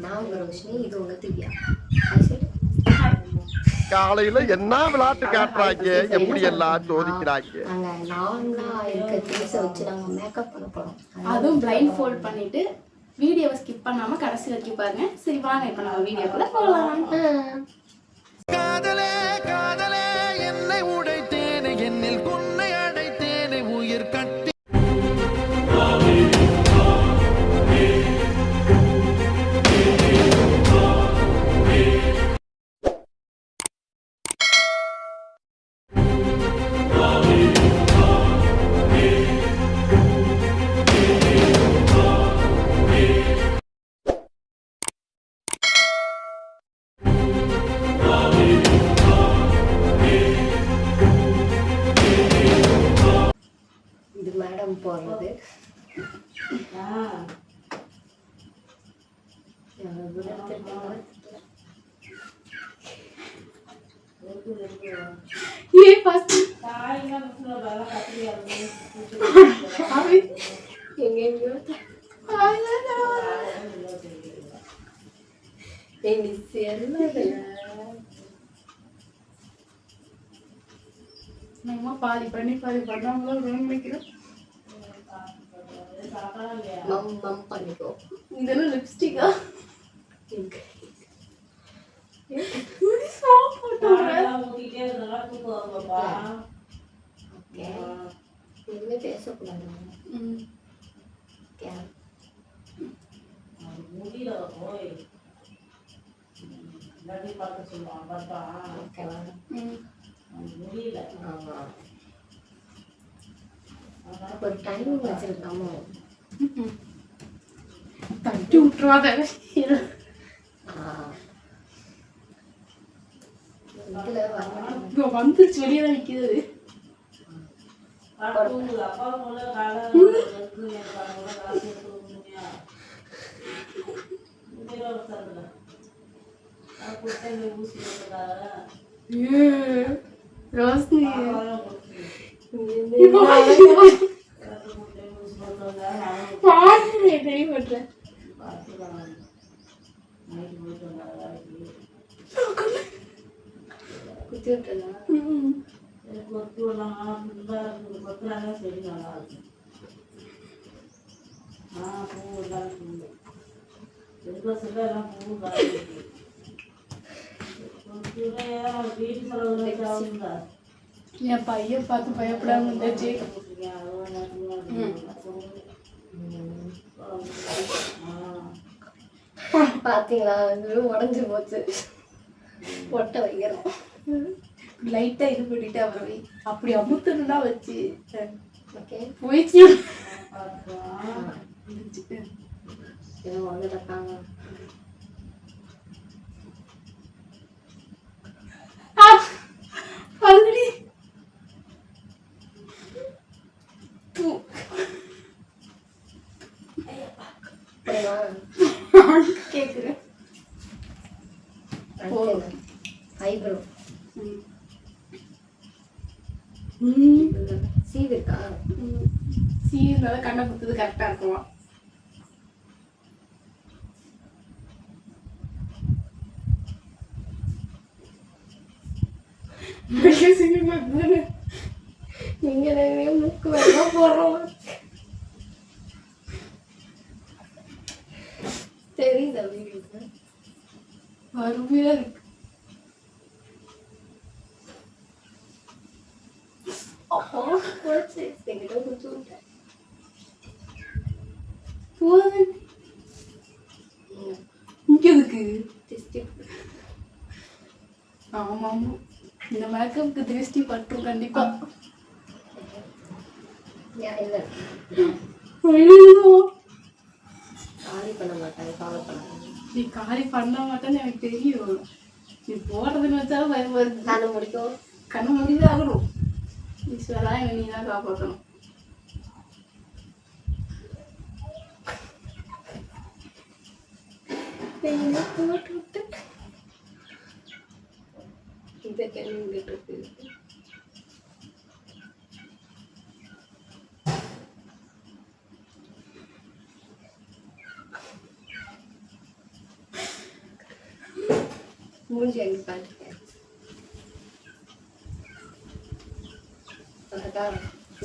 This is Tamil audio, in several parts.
நான் உங்க ரோஷினி, இது உங்க திவ்யா. காலையில என்ன விளையாட்டு காட்டுறாங்க, எப்படி எல்லாம் சோதிக்கிறாங்க. நாங்க நார்மலா இருக்க திங்ஸை வச்சு நாங்க மேக்கப் பண்ண போறோம். அதுவும் பிளைண்ட் ஃபோல்ட் பண்ணிட்டு வீடியோவை ஸ்கிப் பண்ணாம கடைசி வரைக்கும் பாருங்க. சரி வாங்க இப்ப நம்ம வீடியோக்குள்ள போகலாம். காதலே காதலே என்னை உடைத்தேனே, என்னில் உன்னை அடைத்தேனே, உயிர் கட்டி இது மேடம் போடுறது. எங்கெங்கயோ நம்ம பாதி பண்ணி பாதி பண்ணாமலும் நினைக்கிறோம். மம் பண்ணிக்கோ. இதெல்லாம் லிப்ஸ்டிக்கா? எதுவுமே பேசக்கூடாது. ஒரு டைமிங் வச்சிருக்காமோ தட்டி விட்டுருவாத. வந்துச்சு வெளியே தான் நிற்கிறது. ரோஷினி குத்தி விட்டுறா. என் பையன் பார்த்து பயப்படாம இருந்துச்சு. பாத்தீங்களா, உடஞ்சு போச்சு. ஒட்ட வைக்கிறோம். லைட்டா இது பண்ணிட்டு அப்புறம் அப்படி அமுத்துனா வச்சு போயிடுச்சு. வந்துட்டாங்க. கேக்குறேன். ஐப்ரோ சீவு இருக்கா? சீவுனால கண்ணை குத்துது கரெக்டா இருக்குமா? நீங்க மூக்கு வேணா போடுறோம். தெரியுதா வீடியோ? அருமையா இருக்கு. ஆமா இந்த மேக்கப்புக்கு திருஷ்டி பற்றும் கண்டிப்பா. காலி பண்ண மாட்டாங்க, ஃபாலோ பண்ணாங்க. நீ காலி பண்ண மாட்டேன்னு எனக்கு தெரியும். நீ போடுறதுன்னு வச்சாலும் பயம் வருது. கண்ணை முடிக்கும். கண்ணை முடிதான் ஆகணும். ஈஸ்வரா நீ தான் காப்பாற்றணும். போட்டு விட்டு இதை கிளம்பிட்டு இருக்கு. மூஞ்சி அங்கே பார்த்துக்கேன். அக்கா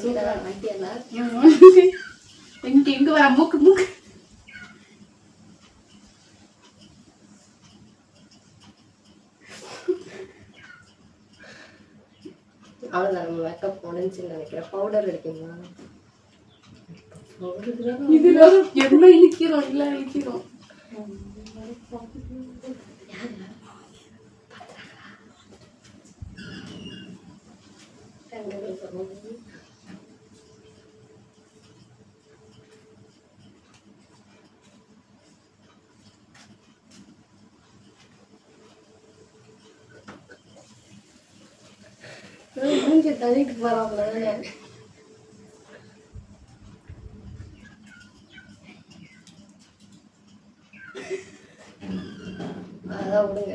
சூப்பரா மாட்டியெல்லாம் எங்க வர மூக்கு மூக்கு அவ்வளோதான். நம்ம மேக்கப் முடிஞ்சுன்னு நினைக்கிறேன். பவுடர் அடிக்கணுமா? இதுல என்ன இழுக்கிறோம் இல்ல இழுக்கிறோம். மூஞ்சி தள்ளிட்டு போறாங்க. அதான் விடுங்க.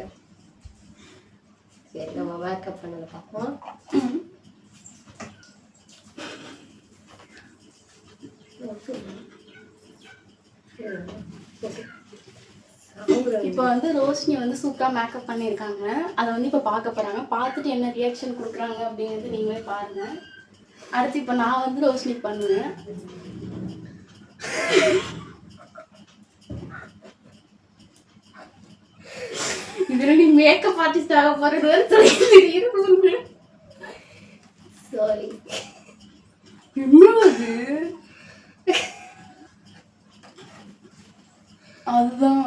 சரி நம்ம மேக்கப் பண்ணதை பார்ப்போம். இப்போ வந்து ரோஷினி வந்து சூப்பரா மேக்கப் பண்ணியிருக்காங்க. அதை வந்து இப்போ பார்க்க போறாங்க. பார்த்துட்டு என்ன ரியாக்ஷன் கொடுக்குறாங்க அப்படிங்கிறது நீங்களே பாருங்க. அடுத்து இப்போ நான் வந்து ரோஷினி பண்ணுவேன். இதுல நீ மேக்கப் ஆர்டிஸ்ட் ஆக போறது தெரியுது. சாரி. அதுதான்